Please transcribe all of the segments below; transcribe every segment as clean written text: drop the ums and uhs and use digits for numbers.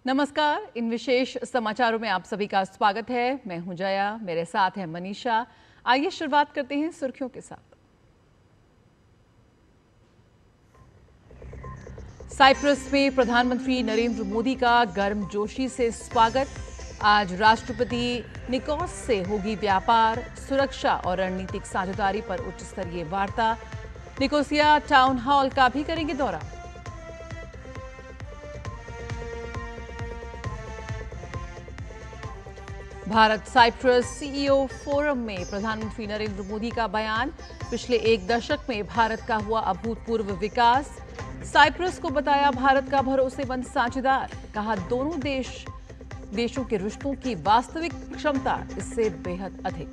नमस्कार। इन विशेष समाचारों में आप सभी का स्वागत है। मैं हूं जया, मेरे साथ है मनीषा। आइए शुरुआत करते हैं सुर्खियों के साथ। साइप्रस में प्रधानमंत्री नरेंद्र मोदी का गर्मजोशी से स्वागत। आज राष्ट्रपति निकोस से होगी व्यापार, सुरक्षा और रणनीतिक साझेदारी पर उच्च स्तरीय वार्ता। निकोसिया टाउन हॉल का भी करेंगे दौरा। भारत साइप्रस सीईओ फोरम में प्रधानमंत्री नरेंद्र मोदी का बयान। पिछले एक दशक में भारत का हुआ अभूतपूर्व विकास। साइप्रस को बताया भारत का भरोसेमंद साझेदार। कहा दोनों देशों के रिश्तों की वास्तविक क्षमता इससे बेहद अधिक।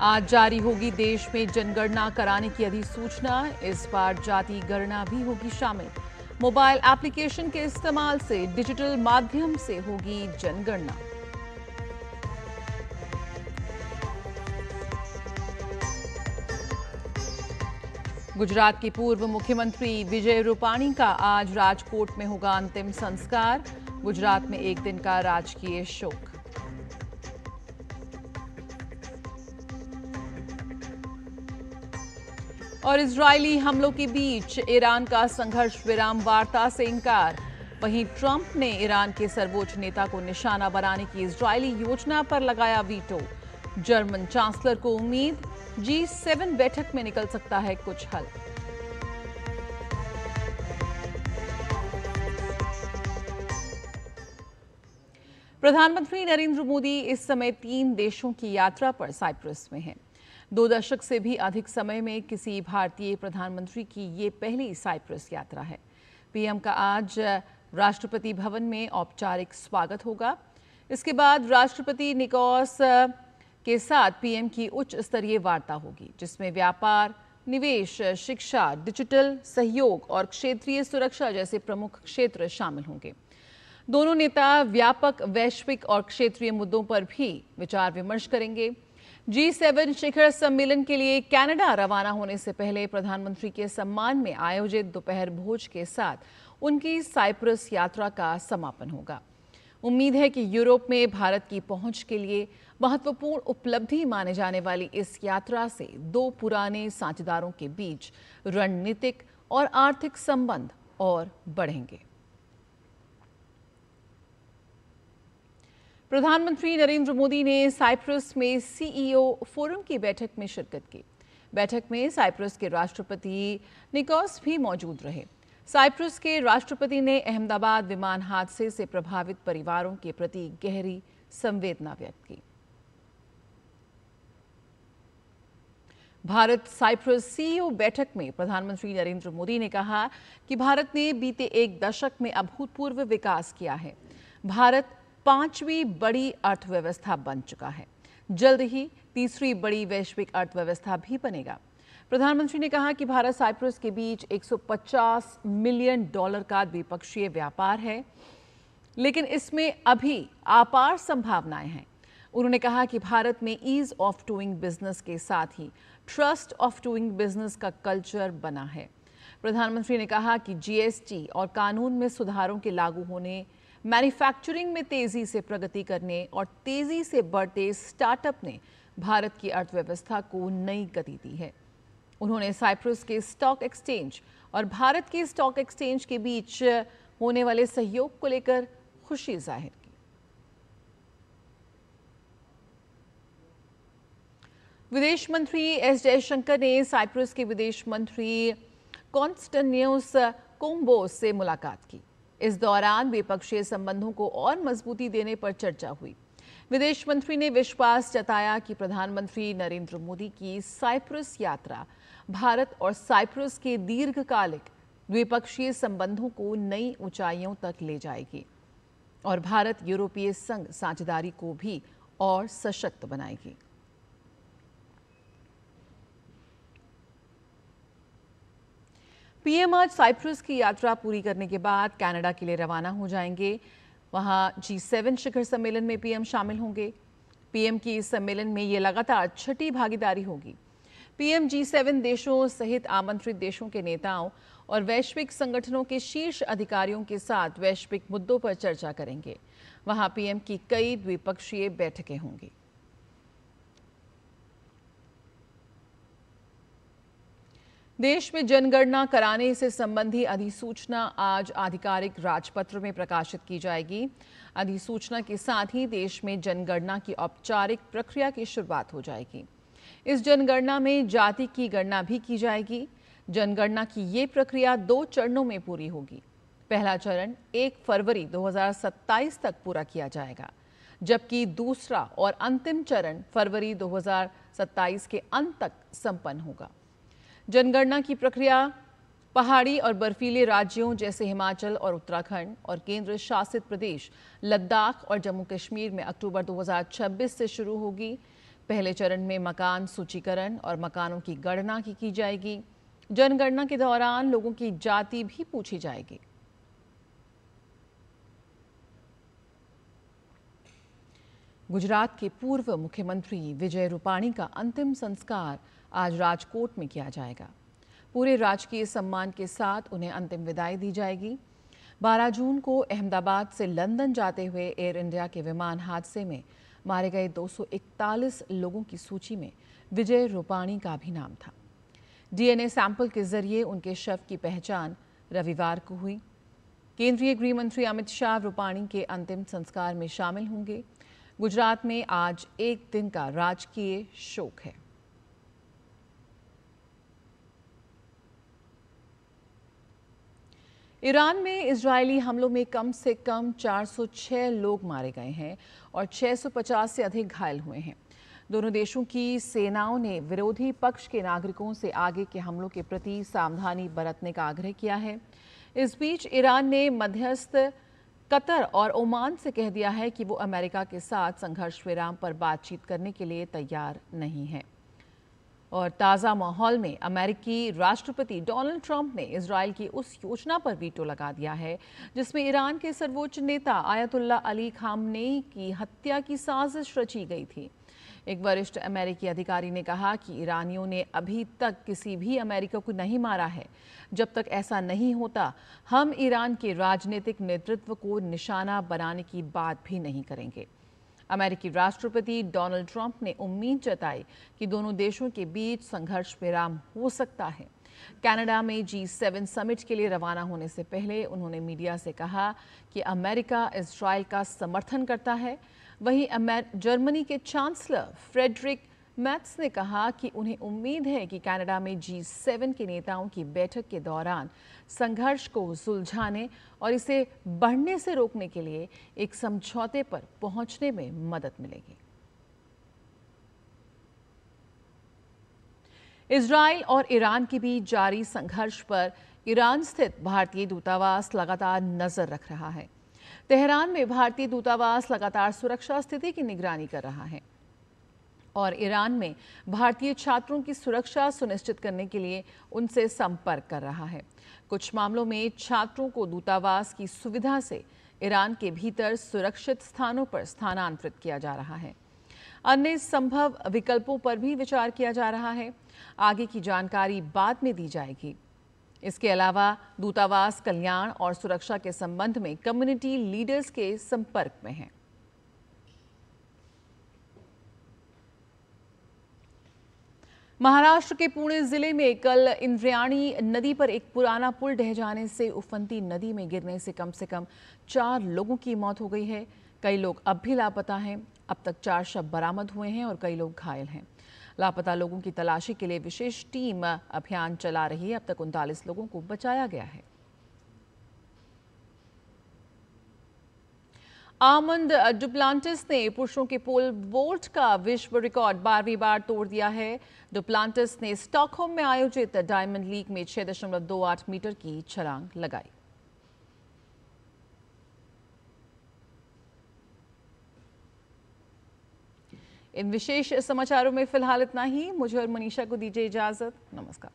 आज जारी होगी देश में जनगणना कराने की अधिसूचना। इस बार जाति गणना भी होगी शामिल। मोबाइल एप्लीकेशन के इस्तेमाल से डिजिटल माध्यम से होगी जनगणना। गुजरात के पूर्व मुख्यमंत्री विजय रूपाणी का आज राजकोट में होगा अंतिम संस्कार। गुजरात में एक दिन का राजकीय शोक। और इजरायली हमलों के बीच ईरान का संघर्ष विराम वार्ता से इंकार। वहीं ट्रंप ने ईरान के सर्वोच्च नेता को निशाना बनाने की इजरायली योजना पर लगाया वीटो। जर्मन चांसलर को उम्मीद G7 बैठक में निकल सकता है कुछ हल। प्रधानमंत्री नरेंद्र मोदी इस समय 3 देशों की यात्रा पर साइप्रस में हैं। 2 दशक से भी अधिक समय में किसी भारतीय प्रधानमंत्री की ये पहली साइप्रस यात्रा है। पीएम का आज राष्ट्रपति भवन में औपचारिक स्वागत होगा। इसके बाद राष्ट्रपति निकोस के साथ पीएम की उच्च स्तरीय वार्ता होगी, जिसमें व्यापार, निवेश, शिक्षा, डिजिटल सहयोग और क्षेत्रीय सुरक्षा जैसे प्रमुख क्षेत्र शामिल होंगे। दोनों नेता व्यापक वैश्विक और क्षेत्रीय मुद्दों पर भी विचार विमर्श करेंगे। G7 शिखर सम्मेलन के लिए कनाडा रवाना होने से पहले प्रधानमंत्री के सम्मान में आयोजित दोपहर भोज के साथ उनकी साइप्रस यात्रा का समापन होगा। उम्मीद है कि यूरोप में भारत की पहुंच के लिए महत्वपूर्ण उपलब्धि माने जाने वाली इस यात्रा से 2 पुराने साझेदारों के बीच रणनीतिक और आर्थिक संबंध और बढ़ेंगे। प्रधानमंत्री नरेंद्र मोदी ने साइप्रस में सीईओ फोरम की बैठक में शिरकत की। बैठक में साइप्रस के राष्ट्रपति निकोस भी मौजूद रहे। साइप्रस के राष्ट्रपति ने अहमदाबाद विमान हादसे से प्रभावित परिवारों के प्रति गहरी संवेदना व्यक्त की। भारत साइप्रस सीईओ बैठक में प्रधानमंत्री नरेंद्र मोदी ने कहा कि भारत ने बीते एक दशक में अभूतपूर्व विकास किया है। भारत 5वीं बड़ी अर्थव्यवस्था बन चुका है। जल्द ही 3री बड़ी वैश्विक अर्थव्यवस्था भी बनेगा। प्रधानमंत्री ने कहा कि भारत साइप्रस के बीच $150 मिलियन का द्विपक्षीय व्यापार है, लेकिन इसमें अभी अपार संभावनाएं हैं। उन्होंने कहा कि भारत में ईज ऑफ डूइंग बिजनेस के साथ ही ट्रस्ट ऑफ डूइंग बिजनेस का कल्चर बना है। प्रधानमंत्री ने कहा कि जीएसटी और कानून में सुधारों के लागू होने, मैन्युफैक्चरिंग में तेजी से प्रगति करने और तेजी से बढ़ते स्टार्टअप ने भारत की अर्थव्यवस्था को नई गति दी है। उन्होंने साइप्रस के स्टॉक एक्सचेंज और भारत के स्टॉक एक्सचेंज के बीच होने वाले सहयोग को लेकर खुशी जाहिर की। विदेश मंत्री एस जयशंकर ने साइप्रस के विदेश मंत्री कॉन्स्टेंटिनोस कोम्बोस से मुलाकात की। इस दौरान द्विपक्षीय संबंधों को और मजबूती देने पर चर्चा हुई। विदेश मंत्री ने विश्वास जताया कि प्रधानमंत्री नरेंद्र मोदी की साइप्रस यात्रा भारत और साइप्रस के दीर्घकालिक द्विपक्षीय संबंधों को नई ऊंचाइयों तक ले जाएगी और भारत यूरोपीय संघ साझेदारी को भी और सशक्त बनाएगी। पीएम आज साइप्रस की यात्रा पूरी करने के बाद कनाडा के लिए रवाना हो जाएंगे। वहां G7 शिखर सम्मेलन में पीएम शामिल होंगे। पीएम की इस सम्मेलन में ये लगातार 6ठी भागीदारी होगी। पीएम G7 देशों सहित आमंत्रित देशों के नेताओं और वैश्विक संगठनों के शीर्ष अधिकारियों के साथ वैश्विक मुद्दों पर चर्चा करेंगे। वहां पीएम की कई द्विपक्षीय बैठकें होंगी। देश में जनगणना कराने से संबंधी अधिसूचना आज आधिकारिक राजपत्र में प्रकाशित की जाएगी। अधिसूचना के साथ ही देश में जनगणना की औपचारिक प्रक्रिया की शुरुआत हो जाएगी। इस जनगणना में जाति की गणना भी की जाएगी। जनगणना की ये प्रक्रिया 2 चरणों में पूरी होगी। पहला चरण 1 फरवरी 2027 तक पूरा किया जाएगा, जबकि दूसरा और अंतिम चरण फरवरी 2027 के अंत तक संपन्न होगा। जनगणना की प्रक्रिया पहाड़ी और बर्फीले राज्यों जैसे हिमाचल और उत्तराखंड और केंद्र शासित प्रदेश लद्दाख और जम्मू कश्मीर में अक्टूबर 2026 से शुरू होगी। पहले चरण में मकान सूचीकरण और मकानों की गणना की जाएगी। जनगणना के दौरान लोगों की जाति भी पूछी जाएगी। गुजरात के पूर्व मुख्यमंत्री विजय रूपाणी का अंतिम संस्कार आज राजकोट में किया जाएगा। पूरे राजकीय सम्मान के साथ उन्हें अंतिम विदाई दी जाएगी। 12 जून को अहमदाबाद से लंदन जाते हुए एयर इंडिया के विमान हादसे में मारे गए 241 लोगों की सूची में विजय रूपाणी का भी नाम था। डीएनए सैंपल के जरिए उनके शव की पहचान रविवार को हुई। केंद्रीय गृह मंत्री अमित शाह रूपाणी के अंतिम संस्कार में शामिल होंगे। गुजरात में आज एक दिन का राजकीय शोक है। ईरान में इजरायली हमलों में कम से कम 406 लोग मारे गए हैं और 650 से अधिक घायल हुए हैं। दोनों देशों की सेनाओं ने विरोधी पक्ष के नागरिकों से आगे के हमलों के प्रति सावधानी बरतने का आग्रह किया है। इस बीच ईरान ने मध्यस्थ कतर और ओमान से कह दिया है कि वो अमेरिका के साथ संघर्ष विराम पर बातचीत करने के लिए तैयार नहीं है। और ताज़ा माहौल में अमेरिकी राष्ट्रपति डोनाल्ड ट्रंप ने इजरायल की उस योजना पर वीटो लगा दिया है जिसमें ईरान के सर्वोच्च नेता आयतुल्ला अली खामनेई की हत्या की साजिश रची गई थी। एक वरिष्ठ अमेरिकी अधिकारी ने कहा कि ईरानियों ने अभी तक किसी भी अमेरिकी को नहीं मारा है। जब तक ऐसा नहीं होता, हम ईरान के राजनीतिक नेतृत्व को निशाना बनाने की बात भी नहीं करेंगे। अमेरिकी राष्ट्रपति डोनाल्ड ट्रंप ने उम्मीद जताई कि दोनों देशों के बीच संघर्ष विराम हो सकता है। कनाडा में G7 समिट के लिए रवाना होने से पहले उन्होंने मीडिया से कहा कि अमेरिका इजरायल का समर्थन करता है। वहीं जर्मनी के चांसलर फ्रेडरिक मैट्स ने कहा कि उन्हें उम्मीद है कि कनाडा में G7 के नेताओं की बैठक के दौरान संघर्ष को सुलझाने और इसे बढ़ने से रोकने के लिए एक समझौते पर पहुंचने में मदद मिलेगी। इजरायल और ईरान के बीच जारी संघर्ष पर ईरान स्थित भारतीय दूतावास लगातार नजर रख रहा है। तेहरान में भारतीय दूतावास लगातार सुरक्षा स्थिति की निगरानी कर रहा है और ईरान में भारतीय छात्रों की सुरक्षा सुनिश्चित करने के लिए उनसे संपर्क कर रहा है। कुछ मामलों में छात्रों को दूतावास की सुविधा से ईरान के भीतर सुरक्षित स्थानों पर स्थानांतरित किया जा रहा है। अन्य संभव विकल्पों पर भी विचार किया जा रहा है। आगे की जानकारी बाद में दी जाएगी। इसके अलावा दूतावास कल्याण और सुरक्षा के संबंध में कम्युनिटी लीडर्स के संपर्क में है। महाराष्ट्र के पुणे जिले में कल इंद्रायणी नदी पर एक पुराना पुल ढह जाने से उफनती नदी में गिरने से कम 4 लोगों की मौत हो गई है। कई लोग अब भी लापता हैं। अब तक 4 शव बरामद हुए हैं और कई लोग घायल हैं। लापता लोगों की तलाशी के लिए विशेष टीम अभियान चला रही है। अब तक 39 लोगों को बचाया गया है। आर्मंड डुप्लांटिस ने पुरुषों के पोल वोल्ट का विश्व रिकॉर्ड 12वीं बार तोड़ दिया है। डुप्लांटिस ने स्टॉकहोम में आयोजित डायमंड लीग में 6.28 मीटर की छलांग लगाई। इन विशेष समाचारों में फिलहाल इतना ही। मुझे और मनीषा को दीजिए इजाजत। नमस्कार।